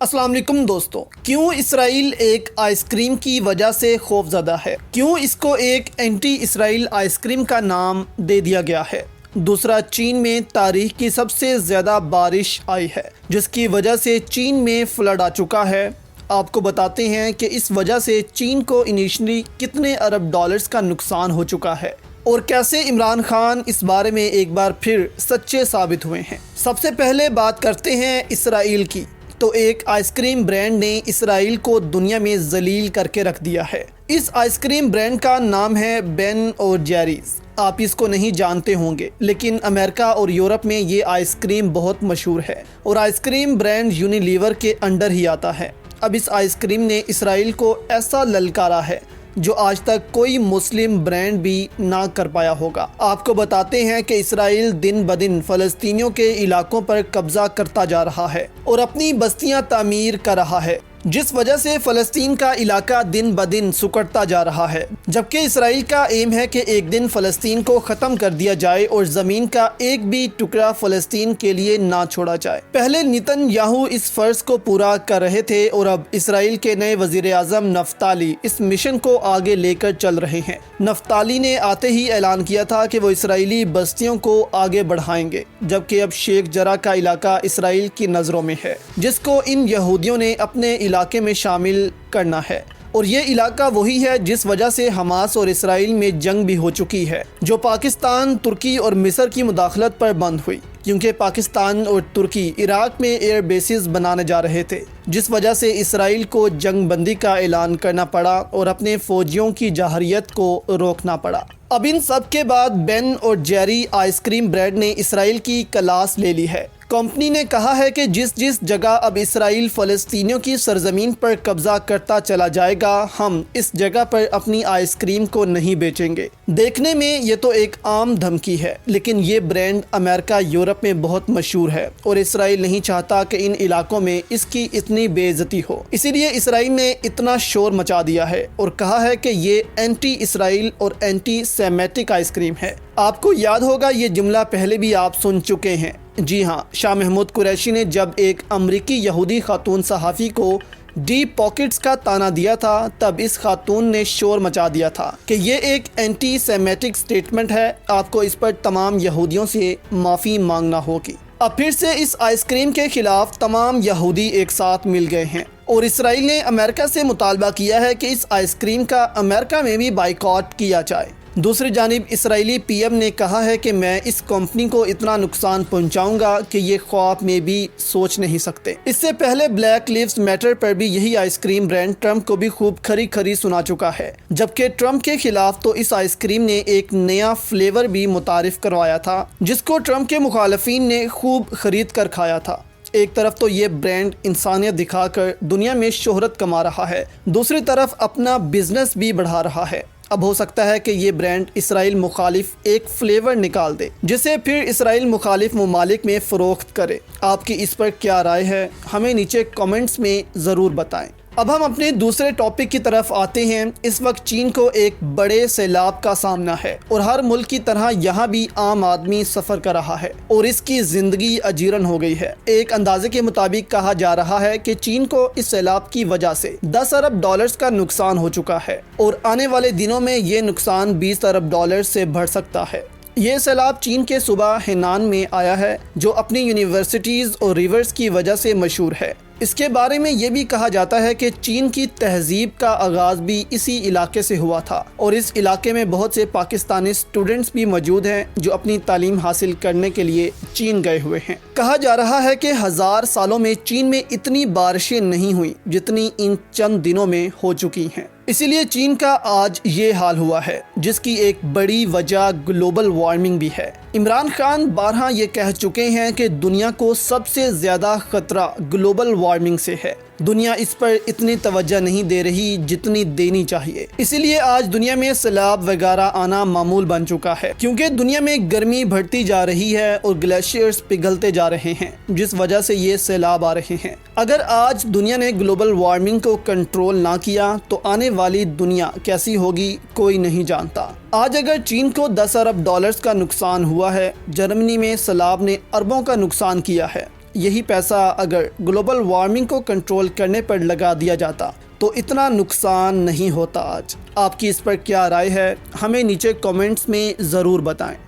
السلام علیکم دوستو، کیوں اسرائیل ایک آئس کریم کی وجہ سے خوف زدہ ہے؟ کیوں اس کو ایک اینٹی اسرائیل آئس کریم کا نام دے دیا گیا ہے؟ دوسرا، چین میں تاریخ کی سب سے زیادہ بارش آئی ہے جس کی وجہ سے چین میں فلڈ آ چکا ہے۔ آپ کو بتاتے ہیں کہ اس وجہ سے چین کو انیشلی کتنے ارب ڈالرز کا نقصان ہو چکا ہے اور کیسے عمران خان اس بارے میں ایک بار پھر سچے ثابت ہوئے ہیں۔ سب سے پہلے بات کرتے ہیں اسرائیل کی۔ تو ایک آئس کریم برانڈ نے اسرائیل کو دنیا میں ذلیل کر کے رکھ دیا ہے۔ اس آئس کریم برانڈ کا نام ہے بین اور جیریز۔ آپ اس کو نہیں جانتے ہوں گے، لیکن امریکہ اور یورپ میں یہ آئس کریم بہت مشہور ہے اور آئس کریم برانڈ یونیلیور کے انڈر ہی آتا ہے۔ اب اس آئس کریم نے اسرائیل کو ایسا للکارا ہے جو آج تک کوئی مسلم برانڈ بھی نہ کر پایا ہوگا۔ آپ کو بتاتے ہیں کہ اسرائیل دن بدن فلسطینیوں کے علاقوں پر قبضہ کرتا جا رہا ہے اور اپنی بستیاں تعمیر کر رہا ہے، جس وجہ سے فلسطین کا علاقہ دن بدن سکڑتا جا رہا ہے، جبکہ اسرائیل کا ایم ہے کہ ایک دن فلسطین کو ختم کر دیا جائے اور زمین کا ایک بھی ٹکڑا فلسطین کے لیے نہ چھوڑا جائے۔ پہلے نیتن یاہو اس فرض کو پورا کر رہے تھے اور اب اسرائیل کے نئے وزیر اعظم نفتالی اس مشن کو آگے لے کر چل رہے ہیں۔ نفتالی نے آتے ہی اعلان کیا تھا کہ وہ اسرائیلی بستیوں کو آگے بڑھائیں گے، جبکہ اب شیخ جرہ کا علاقہ اسرائیل کی نظروں میں ہے، جس کو ان یہودیوں نے اپنے علاقے میں شامل کرنا ہے، اور یہ علاقہ وہی ہے جس وجہ سے حماس اور اسرائیل میں جنگ بھی ہو چکی ہے، جو پاکستان، ترکی اور مصر کی مداخلت پر بند ہوئی، کیونکہ پاکستان اور ترکی عراق میں ایئر بیسز بنانے جا رہے تھے، جس وجہ سے اسرائیل کو جنگ بندی کا اعلان کرنا پڑا اور اپنے فوجیوں کی جارحیت کو روکنا پڑا۔ اب ان سب کے بعد بین اور جیری آئس کریم برانڈ نے اسرائیل کی کلاس لے لی ہے۔ کمپنی نے کہا ہے کہ جس جگہ اب اسرائیل فلسطینیوں کی سرزمین پر قبضہ کرتا چلا جائے گا، ہم اس جگہ پر اپنی آئس کریم کو نہیں بیچیں گے۔ دیکھنے میں یہ تو ایک عام دھمکی ہے، لیکن یہ برانڈ امریکہ، یورپ میں بہت مشہور ہے اور اسرائیل نہیں چاہتا کہ ان علاقوں میں اس کی اتنی بے عزتی ہو، اسی لیے اسرائیل نے اتنا شور مچا دیا ہے اور کہا ہے کہ یہ اینٹی اسرائیل اور اینٹی سیمیٹک آئس کریم ہے۔ آپ کو یاد ہوگا یہ جملہ پہلے بھی آپ سن چکے ہیں۔ جی ہاں، شاہ محمود قریشی نے جب ایک امریکی یہودی خاتون صحافی کو ڈیپ پاکٹس کا طعنہ دیا تھا، تب اس خاتون نے شور مچا دیا تھا کہ یہ ایک اینٹی سیمیٹک سٹیٹمنٹ ہے، آپ کو اس پر تمام یہودیوں سے معافی مانگنا ہوگی۔ اب پھر سے اس آئس کریم کے خلاف تمام یہودی ایک ساتھ مل گئے ہیں اور اسرائیل نے امریکہ سے مطالبہ کیا ہے کہ اس آئس کریم کا امریکہ میں بھی بائیکاٹ کیا جائے۔ دوسری جانب اسرائیلی پی ایم نے کہا ہے کہ میں اس کمپنی کو اتنا نقصان پہنچاؤں گا کہ یہ خواب میں بھی سوچ نہیں سکتے۔ اس سے پہلے بلیک لیوز میٹر پر بھی یہی آئس کریم برانڈ ٹرمپ کو بھی خوب کھری سنا چکا ہے، جبکہ ٹرمپ کے خلاف تو اس آئس کریم نے ایک نیا فلیور بھی متعارف کروایا تھا، جس کو ٹرمپ کے مخالفین نے خوب خرید کر کھایا تھا۔ ایک طرف تو یہ برانڈ انسانیت دکھا کر دنیا میں شہرت کما رہا ہے، دوسری طرف اپنا بزنس بھی بڑھا رہا ہے۔ اب ہو سکتا ہے کہ یہ برانڈ اسرائیل مخالف ایک فلیور نکال دے، جسے پھر اسرائیل مخالف ممالک میں فروخت کرے۔ آپ کی اس پر کیا رائے ہے؟ ہمیں نیچے کامنٹس میں ضرور بتائیں۔ اب ہم اپنے دوسرے ٹاپک کی طرف آتے ہیں۔ اس وقت چین کو ایک بڑے سیلاب کا سامنا ہے اور ہر ملک کی طرح یہاں بھی عام آدمی سفر کر رہا ہے اور اس کی زندگی اجیرن ہو گئی ہے۔ ایک اندازے کے مطابق کہا جا رہا ہے کہ چین کو اس سیلاب کی وجہ سے 10 ارب ڈالرز کا نقصان ہو چکا ہے اور آنے والے دنوں میں یہ نقصان 20 ارب ڈالرز سے بڑھ سکتا ہے۔ یہ سیلاب چین کے صوبہ ہینان میں آیا ہے، جو اپنی یونیورسٹیز اور ریورز کی وجہ سے مشہور ہے۔ اس کے بارے میں یہ بھی کہا جاتا ہے کہ چین کی تہذیب کا آغاز بھی اسی علاقے سے ہوا تھا اور اس علاقے میں بہت سے پاکستانی اسٹوڈنٹس بھی موجود ہیں جو اپنی تعلیم حاصل کرنے کے لیے چین گئے ہوئے ہیں۔ کہا جا رہا ہے کہ 1000 سالوں میں چین میں اتنی بارشیں نہیں ہوئیں جتنی ان چند دنوں میں ہو چکی ہیں، اسی لیے چین کا آج یہ حال ہوا ہے، جس کی ایک بڑی وجہ گلوبل وارمنگ بھی ہے۔ عمران خان بارہا یہ کہہ چکے ہیں کہ دنیا کو سب سے زیادہ خطرہ گلوبل وارمنگ سے ہے، دنیا اس پر اتنی توجہ نہیں دے رہی جتنی دینی چاہیے، اسی لیے آج دنیا میں سیلاب وغیرہ آنا معمول بن چکا ہے، کیونکہ دنیا میں گرمی بڑھتی جا رہی ہے اور گلیشیئرز پگھلتے جا رہے ہیں، جس وجہ سے یہ سیلاب آ رہے ہیں۔ اگر آج دنیا نے گلوبل وارمنگ کو کنٹرول نہ کیا تو آنے والی دنیا کیسی ہوگی کوئی نہیں جانتا۔ آج اگر چین کو 10 ارب ڈالرز کا نقصان ہوا ہے، جرمنی میں سیلاب نے اربوں کا نقصان کیا ہے یہی پیسہ اگر گلوبل وارمنگ کو کنٹرول کرنے پر لگا دیا جاتا تو اتنا نقصان نہیں ہوتا آج۔ آپ کی اس پر کیا رائے ہے؟ ہمیں نیچے کامنٹس میں ضرور بتائیں۔